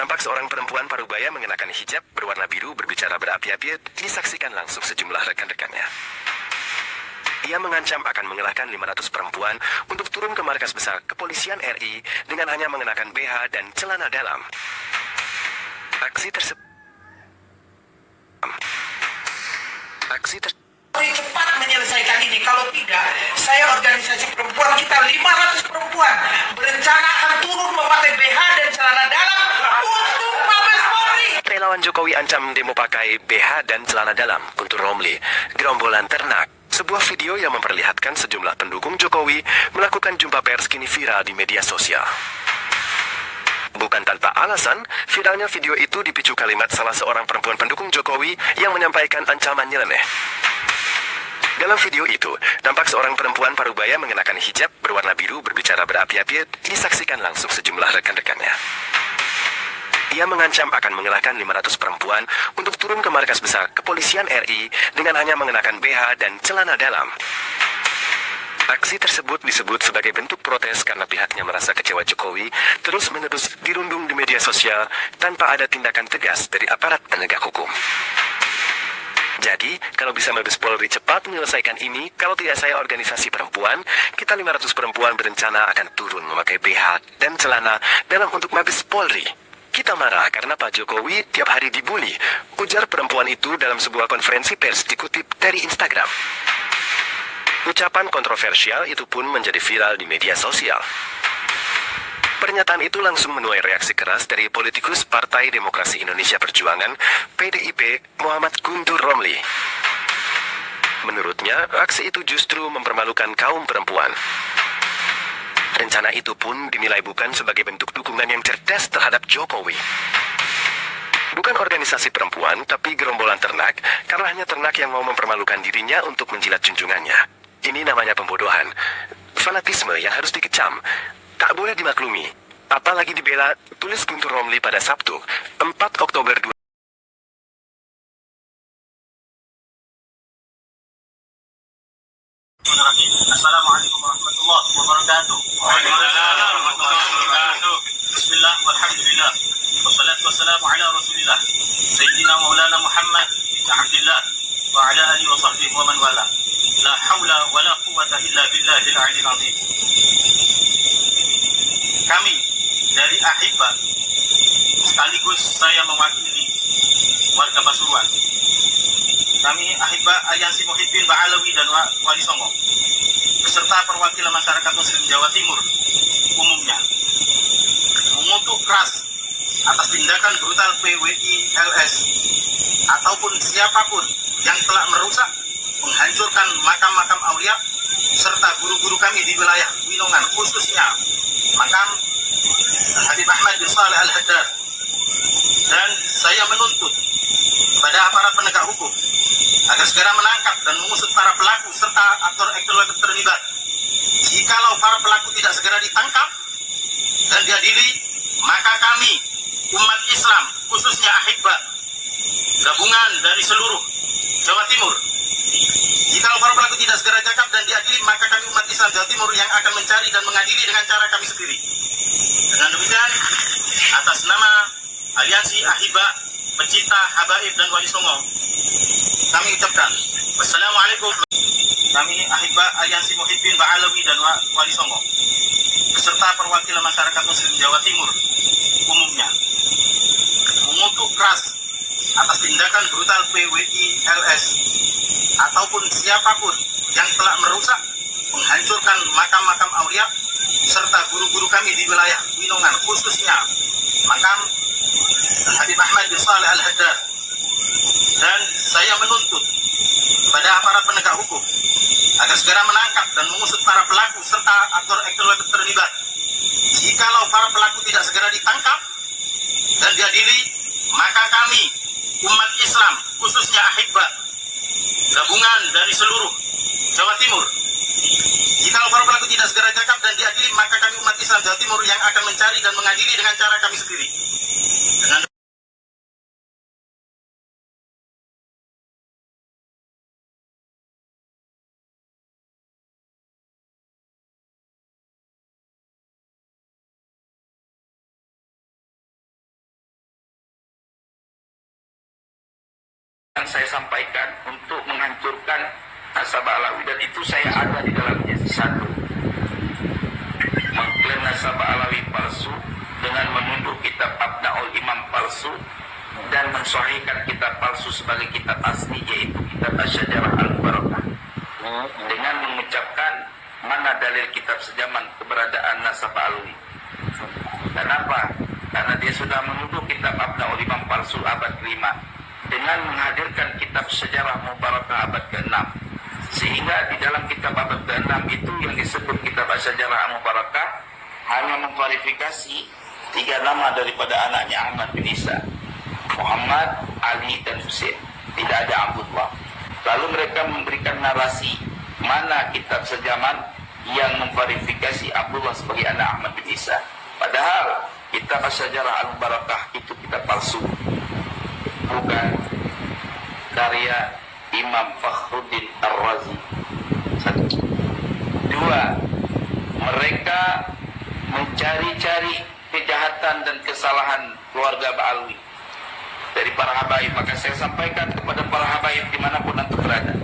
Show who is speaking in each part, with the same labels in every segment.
Speaker 1: Tampak seorang perempuan parubaya mengenakan hijab berwarna biru berbicara berapi-api disaksikan langsung sejumlah rekan-rekannya. Ia mengancam akan mengerahkan 500 perempuan untuk turun ke markas besar Kepolisian RI dengan hanya mengenakan BH dan celana dalam. Aksi tersebut
Speaker 2: cepat menyelesaikan ini. Kalau tidak, saya organisasi perempuan kita 500 perempuan berencana akan turun memakai BH dan celana dalam untuk Mabes Polri.
Speaker 1: Relawan Jokowi ancam demo pakai BH dan celana dalam. Guntur Romli, gerombolan ternak. Sebuah video yang memperlihatkan sejumlah pendukung Jokowi melakukan jumpa pers kini viral di media sosial. Bukan tanpa alasan, viralnya video itu dipicu kalimat salah seorang perempuan pendukung Jokowi yang menyampaikan ancaman nyeleneh. Dalam video itu, tampak seorang perempuan parubaya mengenakan hijab berwarna biru berbicara berapi-api disaksikan langsung sejumlah rekan-rekannya. Ia mengancam akan mengerahkan 500 perempuan untuk turun ke markas besar Kepolisian RI dengan hanya mengenakan BH dan celana dalam. Aksi tersebut disebut sebagai bentuk protes karena pihaknya merasa kecewa Jokowi terus-menerus dirundung di media sosial tanpa ada tindakan tegas dari aparat penegak hukum. Jadi, kalau bisa Mabes Polri cepat menyelesaikan ini, kalau tidak saya organisasi perempuan, kita 500 perempuan berencana akan turun memakai BH dan celana dalam untuk Mabes Polri. Kita marah karena Pak Jokowi tiap hari dibully, ujar perempuan itu dalam sebuah konferensi pers dikutip dari Instagram. Ucapan kontroversial itu pun menjadi viral di media sosial. Pernyataan itu langsung menuai reaksi keras dari politikus Partai Demokrasi Indonesia Perjuangan, PDIP, Muhammad Guntur Romli. Menurutnya, aksi itu justru mempermalukan kaum perempuan. Rencana itu pun dinilai bukan sebagai bentuk dukungan yang cerdas terhadap Jokowi. Bukan organisasi perempuan, tapi gerombolan ternak, karena hanya ternak yang mau mempermalukan dirinya untuk menjilat junjungannya. Ini namanya pembodohan, fanatisme yang harus dikecam, tak boleh dimaklumi, apalagi dibela, tulis Guntur Romli pada Sabtu, 4 Oktober 2020.
Speaker 3: Assalamualaikum warahmatullahi wabarakatuh. Waalaikumsalam warahmatullahi wabarakatuh. Bismillah, walhamdulillah. Wassalatu wassalamu ala rasulillah Sayyidina Maulana Muhammad bin Abdillah wa ala alihi wa sahbihi wa man wala. La hawla wa la quwwata illa billahil aliyyil azim. Kami dari Ahibba, sekaligus saya mewakili warga Pasuruan. Kami Ahibba Aliansi Muhibbin Ba'alawi dan Wali Songo, beserta perwakilan masyarakat Muslim Jawa Timur umumnya, mengutuk keras atas tindakan brutal PWI LS ataupun siapapun yang telah merusak, menghancurkan makam-makam aulia serta guru-guru kami di wilayah Winongan, khususnya makam Habib Ahmad bin Saleh Al-Haddad. Dan saya menuntut kepada aparat penegak hukum agar segera menangkap dan mengusut para pelaku serta aktor-aktor terlibat. Jikalau para pelaku tidak segera ditangkap dan diadili, maka kami umat Islam, khususnya Ahibba, gabungan dari seluruh Jawa Timur, jikalau para pelaku tidak segera ditangkap dan diadili, maka kami umat Islam Jawa Timur yang akan mencari dan mengadili dengan cara kami sendiri. Dengan demikian, atas nama Aliansi Ahibba, pecinta Habaib dan Wali Songo, kami ucapkan wassalamualaikum. Kami Ahibba Aliansi Muhibbin Ba'alawi dan Wali Songo, beserta perwakilan masyarakat Muslim Jawa Timur umumnya, mengutuk keras atas tindakan brutal PWI LS ataupun siapapun yang telah merusak, menghancurkan makam-makam aulia serta guru-guru kami di wilayah Winongan, khususnya makam Habib Ahmad bin Saleh Al-Haddad. Dan saya menuntut kepada aparat penegak hukum agar segera menangkap dan mengusut para pelaku serta aktor-aktor terlibat. Jikalau para pelaku tidak segera ditangkap dan diadili, maka kami umat Islam, khususnya Ahibba, gabungan dari seluruh Jawa Timur, jikalau para pelaku tidak segera ditangkap dan diadili, maka kami umat Islam Jawa Timur yang akan mencari dan mengadili dengan cara kami sendiri. Dengan
Speaker 4: akan saya sampaikan untuk menghancurkan nasab Alawi, dan itu saya ada di dalamnya. Satu, mengklaim nasab Alawi palsu dengan menuduh kitab Abnaul Imam palsu dan mensahihkan kitab palsu sebagai kitab asli, yaitu kitab Asy-Syajarah Al-Mubarakah, dengan mengucapkan mana dalil kitab sejaman keberadaan nasab Alawi. Kenapa? Karena dia sudah menuduh kitab Abnaul Imam palsu abad ke-5 dengan menghadirkan kitab Sejarah Mubarakah abad ke-6, sehingga di dalam kitab abad ke-6 itu yang disebut kitab Asy-Syajarah Mubarakah hanya mengklarifikasi 3 nama daripada anaknya Ahmad bin Isa, Muhammad, Ali, dan Husain. Tidak ada Abdullah. Lalu mereka memberikan narasi mana kitab sejaman yang mengklarifikasi Abdullah sebagai anak Ahmad bin Isa. Padahal kitab Asy-Syajarah Al-Mubarakah itu kitab palsu, bukan karya Imam Fakhruddin Ar-Razi. Satu. Dua, mereka mencari-cari kejahatan dan kesalahan keluarga Ba'alwi dari para habaib. Maka saya sampaikan kepada para habaib dimanapun antum berada,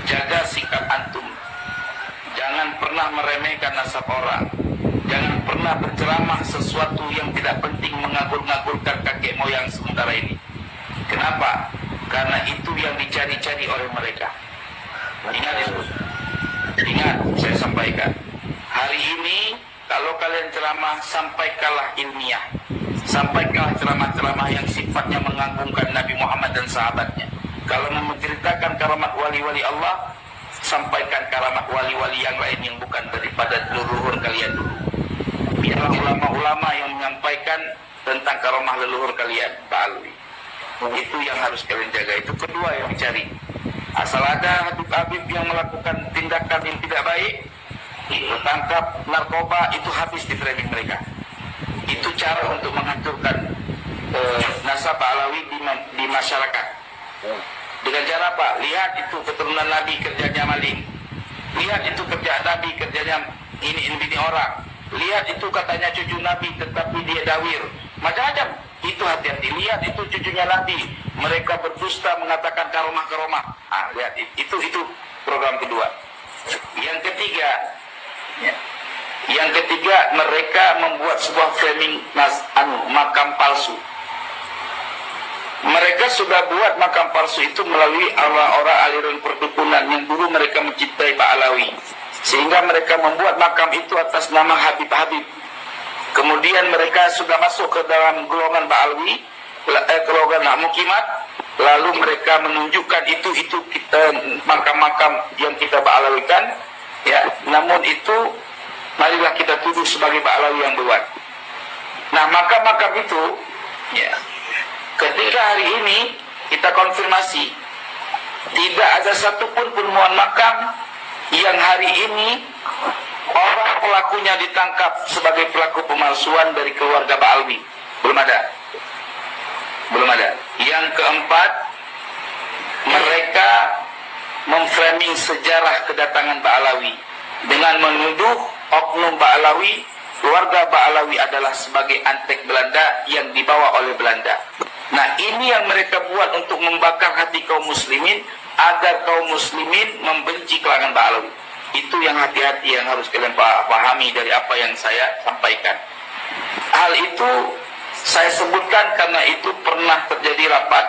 Speaker 4: jaga sikap antum. Jangan pernah meremehkan nasab orang. Jangan pernah berceramah sesuatu yang tidak penting, mengagul-ngagulkan kakek moyang sementara ini. Kenapa? Karena itu yang dicari-cari oleh mereka. Ingat, saya sampaikan. Hari ini, kalau kalian ceramah, sampaikanlah ilmiah. Sampaikanlah ceramah-ceramah yang sifatnya mengagungkan Nabi Muhammad dan sahabatnya. Kalau menceritakan karamat wali-wali Allah, sampaikan karamat wali-wali yang lain yang bukan daripada leluhur kalian dulu. Biarlah ulama-ulama yang menyampaikan tentang karamah leluhur kalian, Ba'alwi. Itu yang harus kalian jaga. Itu kedua yang dicari. Asal ada Habib yang melakukan tindakan yang tidak baik, tertangkap narkoba, itu habis di framing mereka. Itu cara untuk menghancurkan nasab Alawi di masyarakat. Dengan cara apa? Lihat itu keturunan Nabi kerjanya maling. Lihat itu kerja Nabi kerjanya ini orang. Lihat itu katanya cucu Nabi tetapi dia dawir. Macam-macam. Itu hati-hati. Lihat itu cucunya Nabi, mereka berdusta mengatakan karomah-karomah. Lihat itu program kedua. Yang ketiga, mereka membuat sebuah framing makam palsu. Mereka sudah buat makam palsu itu melalui orang-orang aliran perdukunan yang dulu mereka mencintai Ba'alawi, sehingga mereka membuat makam itu atas nama Habib-Habib. Kemudian mereka sudah masuk ke dalam golongan Ba'alwi, golongan Mukimat, lalu mereka menunjukkan itu kita makam-makam yang kita Ba'alawikan, ya. Namun itu marilah kita tuduh sebagai Ba'alawi yang buat. Nah, makam-makam itu, ya, ketika hari ini kita konfirmasi, tidak ada satupun penemuan makam yang hari ini orang pelakunya ditangkap sebagai pelaku pemalsuan dari keluarga Ba'alwi. Belum ada. Yang keempat, mereka memframing sejarah kedatangan Ba'alawi dengan menuduh oknum Ba'alawi, keluarga Ba'alawi adalah sebagai antek Belanda yang dibawa oleh Belanda. Nah, ini yang mereka buat untuk membakar hati kaum muslimin agar kaum muslimin membenci kalangan Ba'alawi. Itu yang hati-hati yang harus kalian pahami dari apa yang saya sampaikan. Hal itu saya sebutkan karena itu pernah terjadi rapat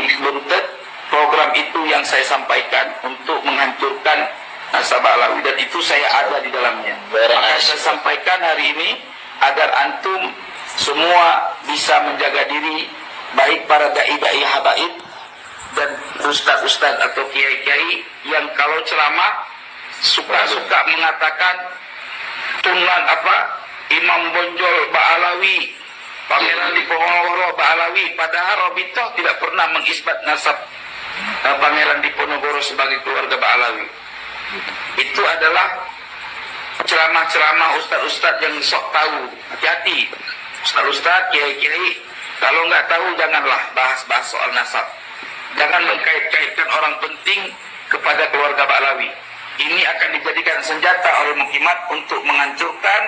Speaker 4: di Buntet. Program itu yang saya sampaikan untuk menghancurkan nasab Alawi, dan itu saya ada di dalamnya. Maka saya sampaikan hari ini agar antum semua bisa menjaga diri, baik para dai-dai habaib dan ustaz-ustaz atau kiai-kiai yang kalau ceramah suka mengatakan tunan Imam Bonjol Ba'alawi, Pangeran Diponegoro Ba'alawi, padahal Robitoh tidak pernah mengisbat nasab Pangeran Diponegoro sebagai keluarga Ba'alawi. Itu adalah ceramah-ceramah ustaz-ustaz yang sok tahu. Hati-hati ustaz-ustaz, kiai-kiai, kalau nggak tahu janganlah bahas-bahas soal nasab. Jangan mengkait-kaitkan orang penting kepada keluarga Ba'alawi. Ini akan dijadikan senjata oleh Mukimat untuk menghancurkan